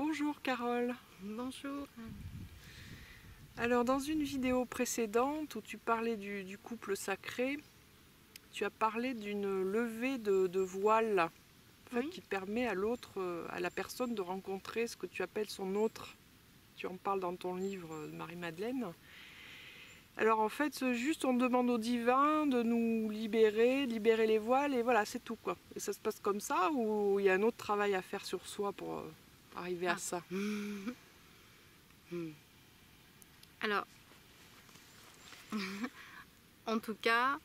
Bonjour Carole. Bonjour. Alors dans une vidéo précédente où tu parlais du couple sacré, tu as parlé d'une levée de voile en fait, Oui. qui permet à l'autre, à la personne de rencontrer ce que tu appelles son autre. Tu en parles dans ton livre Marie-Madeleine. Alors en fait, c'est juste on demande au divin de nous libérer les voiles et voilà, c'est tout quoi. Et ça se passe comme ça ou il y a un autre travail à faire sur soi pour arriver à ça? Alors, en tout cas,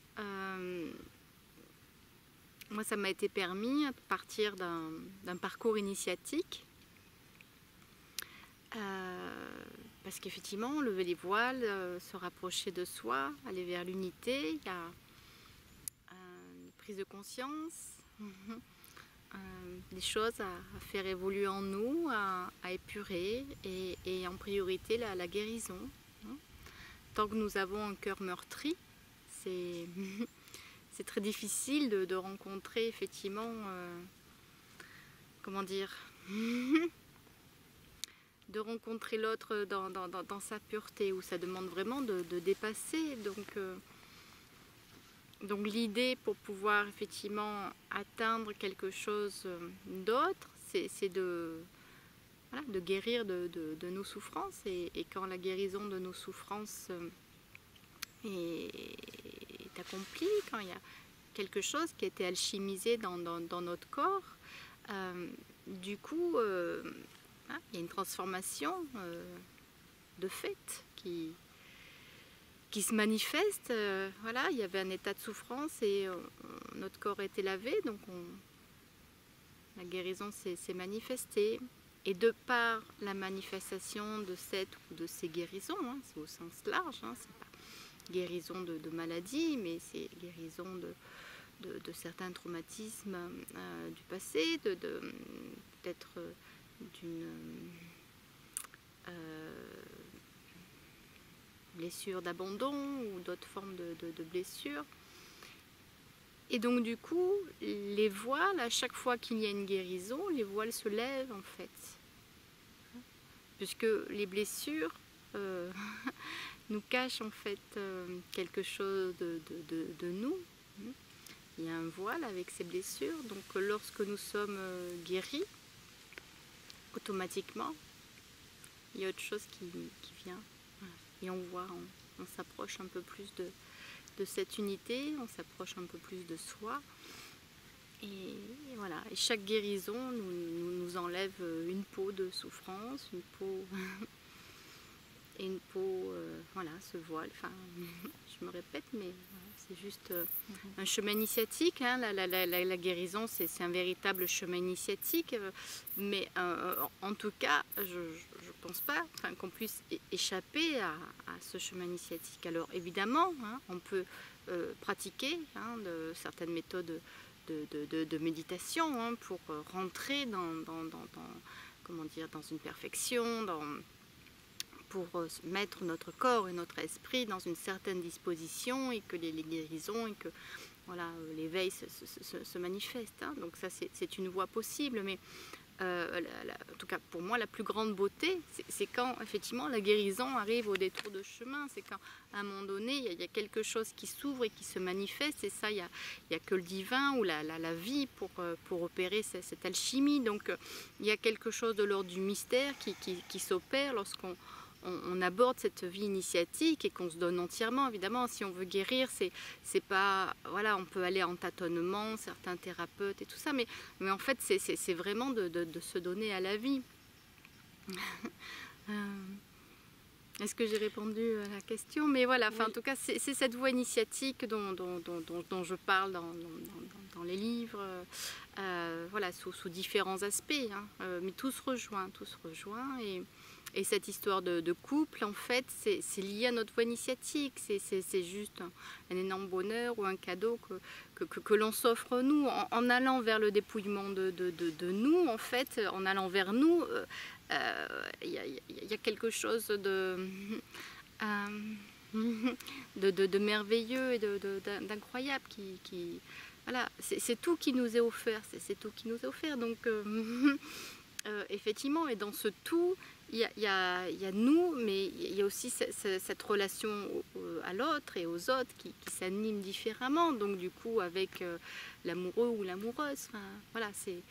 moi ça m'a été permis à partir d'un parcours initiatique. Parce qu'effectivement, lever les voiles, se rapprocher de soi, aller vers l'unité, il y a une prise de conscience, des choses à faire évoluer en nous, à épurer, et en priorité la guérison. Tant que nous avons un cœur meurtri, c'est très difficile de rencontrer effectivement, comment dire, de rencontrer l'autre dans sa pureté, où ça demande vraiment de dépasser. Donc l'idée pour pouvoir effectivement atteindre quelque chose d'autre, c'est de guérir de nos souffrances. Et quand la guérison de nos souffrances est accomplie, quand il y a quelque chose qui a été alchimisé dans notre corps, du coup, il y a une transformation de fait qui se manifeste. Voilà, il y avait un état de souffrance et notre corps a été lavé, donc la guérison s'est manifestée. Et de par la manifestation de cette ou de ces guérisons, c'est au sens large, c'est pas guérison de maladie, mais c'est guérison de certains traumatismes du passé, peut-être d'une blessure d'abandon ou d'autres formes de blessures. Et donc du coup, les voiles, à chaque fois qu'il y a une guérison, les voiles se lèvent en fait. Puisque les blessures nous cachent en fait quelque chose de nous. Il y a un voile avec ces blessures, donc lorsque nous sommes guéris, automatiquement, il y a autre chose qui vient. Et on voit, on s'approche un peu plus de cette unité, on s'approche un peu plus de soi. Et voilà, et chaque guérison nous enlève une peau de souffrance, une peau et une peau, voilà, ce voile. Enfin, je me répète, mais c'est juste un chemin initiatique. La guérison, c'est un véritable chemin initiatique. Mais en tout cas, je ne pense pas qu'on puisse échapper à ce chemin initiatique. Alors évidemment, on peut pratiquer de certaines méthodes de méditation pour rentrer comment dire, dans une perfection, pour mettre notre corps et notre esprit dans une certaine disposition et que les guérisons et que voilà, l'éveil se manifeste. Donc ça c'est une voie possible, mais en tout cas pour moi la plus grande beauté c'est quand effectivement la guérison arrive au détour de chemin, c'est quand à un moment donné il y a quelque chose qui s'ouvre et qui se manifeste, et ça il y a que le divin ou la vie pour opérer cette alchimie. Donc il y a quelque chose de l'ordre du mystère qui s'opère lorsqu'on aborde cette vie initiatique et qu'on se donne entièrement. Évidemment, si on veut guérir, c'est pas, voilà, on peut aller en tâtonnement, certains thérapeutes et tout ça, mais en fait, c'est vraiment de se donner à la vie. Est-ce que j'ai répondu à la question? Mais voilà, oui. En tout cas, c'est cette voie initiatique dont je parle dans les livres, voilà, sous différents aspects, mais tout se rejoint, et cette histoire de couple, en fait, c'est lié à notre voie initiatique, c'est juste un énorme bonheur ou un cadeau que l'on s'offre nous, en allant vers le dépouillement de nous, en fait, en allant vers nous. Il y a quelque chose de merveilleux et d'incroyable qui voilà, c'est tout qui nous est offert, c'est tout qui nous est offert. Donc effectivement, et dans ce tout, il y a nous, mais il y a aussi cette relation à l'autre et aux autres qui s'animent différemment. Donc du coup, avec l'amoureux ou l'amoureuse, enfin, voilà, c'est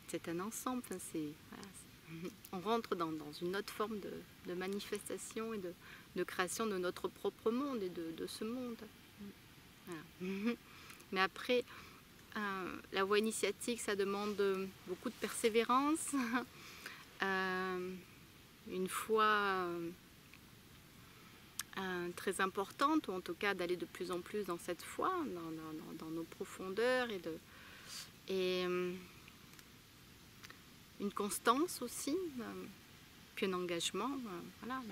c'est un ensemble. Enfin, voilà, on rentre dans une autre forme de manifestation et de création de notre propre monde et de ce monde. Voilà. Mais après, la voie initiatique, ça demande beaucoup de persévérance, une foi très importante, ou en tout cas d'aller de plus en plus dans cette foi, dans nos profondeurs, et une constance aussi, puis un engagement. Voilà,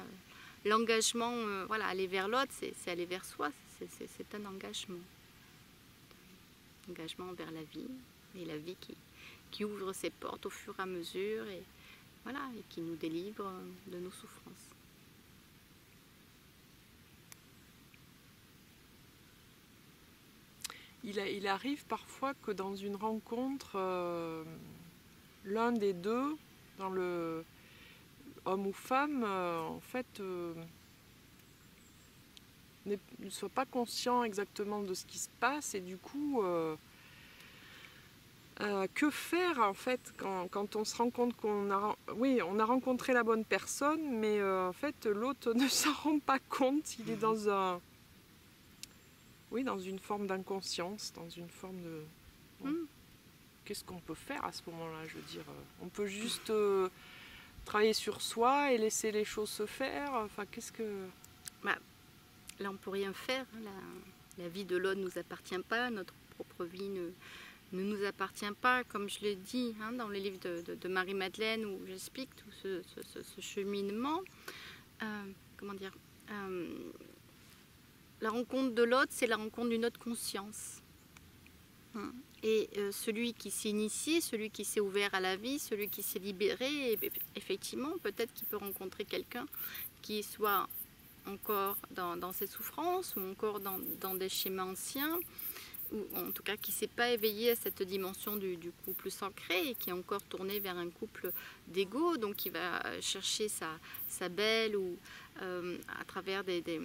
l'engagement, voilà, aller vers l'autre, c'est aller vers soi, c'est un engagement. Engagement vers la vie, et la vie qui ouvre ses portes au fur et à mesure, et voilà, et qui nous délivre de nos souffrances. Il arrive parfois que dans une rencontre, l'un des deux, dans le homme ou femme, en fait, ne soit pas conscient exactement de ce qui se passe, et du coup, que faire en fait quand on se rend compte qu'on a, oui, on a rencontré la bonne personne, mais en fait l'autre ne s'en rend pas compte, il est dans un, oui, dans une forme d'inconscience, dans une forme de... Bon, qu'est-ce qu'on peut faire à ce moment-là? Je veux dire, on peut juste travailler sur soi et laisser les choses se faire. Enfin, qu'est-ce que... Bah, là, on ne peut rien faire. La vie de l'autre ne nous appartient pas. Notre propre vie ne nous appartient pas. Comme je l'ai dit dans les livres de Marie-Madeleine, où j'explique tout ce cheminement. Comment dire, la rencontre de l'autre, c'est la rencontre d'une autre conscience. Et celui qui s'est initié, celui qui s'est ouvert à la vie, celui qui s'est libéré, effectivement, peut-être qu'il peut rencontrer quelqu'un qui soit encore dans ses souffrances, ou encore dans des schémas anciens, ou en tout cas qui ne s'est pas éveillé à cette dimension du couple sacré, et qui est encore tourné vers un couple d'ego, donc qui va chercher sa belle, ou à travers des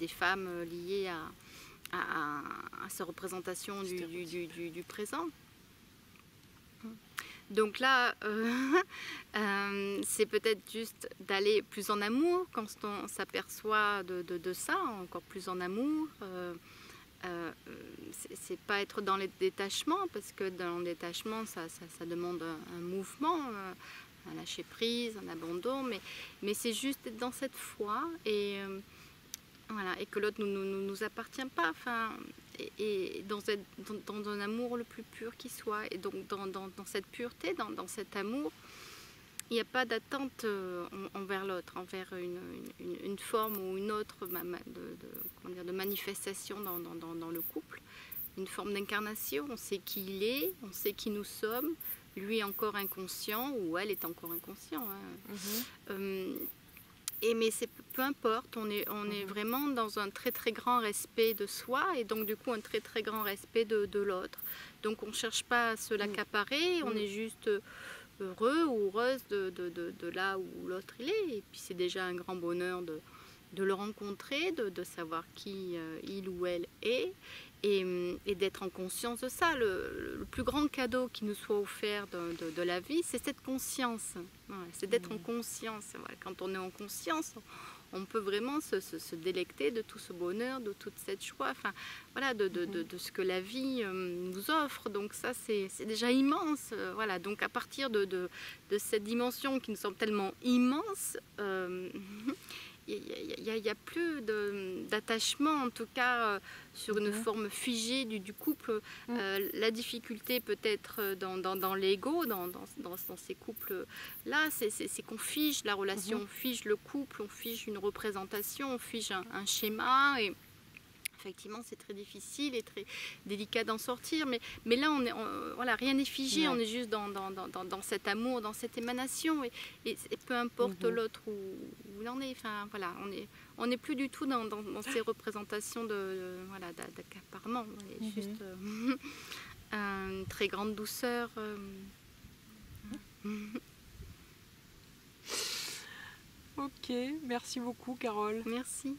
femmes liées à sa représentation du présent. Donc là, c'est peut-être juste d'aller plus en amour quand on s'aperçoit de ça, encore plus en amour. C'est pas être dans les détachements, parce que dans le détachement, ça demande un mouvement, un lâcher prise, un abandon, mais c'est juste être dans cette foi, et voilà, et que l'autre ne nous appartient pas, enfin, et dans un amour le plus pur qui soit, et donc dans cette pureté, dans cet amour, il n'y a pas d'attente envers l'autre, envers une forme ou une autre de manifestation dans le couple, une forme d'incarnation. On sait qui il est, on sait qui nous sommes, lui est encore inconscient, ou elle est encore inconscient. Mais peu importe, on est vraiment dans un très très grand respect de soi, et donc du coup un très très grand respect de l'autre. Donc on ne cherche pas à se l'accaparer, on est juste heureux ou heureuse de là où l'autre il est, et puis c'est déjà un grand bonheur de le rencontrer, de savoir qui il ou elle est, et d'être en conscience de ça. Le plus grand cadeau qui nous soit offert de la vie, c'est cette conscience. Voilà, c'est d'être en conscience. Voilà, quand on est en conscience, on peut vraiment se délecter de tout ce bonheur, de toute cette joie, enfin, voilà, de ce que la vie nous offre. Donc ça, c'est déjà immense. Voilà, donc à partir de cette dimension qui nous semble tellement immense, il n'y a plus d'attachement, en tout cas sur une forme figée du couple. La difficulté peut-être dans l'ego, dans ces couples-là, c'est qu'on fige la relation, on fige le couple, on fige une représentation, on fige un schéma, et effectivement c'est très difficile et très délicat d'en sortir, mais là voilà, rien n'est figé, on est juste dans cet amour, dans cette émanation, et peu importe l'autre où il en est, enfin voilà, on n'est plus du tout dans ces représentations d'accaparement, juste Une très grande douceur. Ok, merci beaucoup Carole. Merci.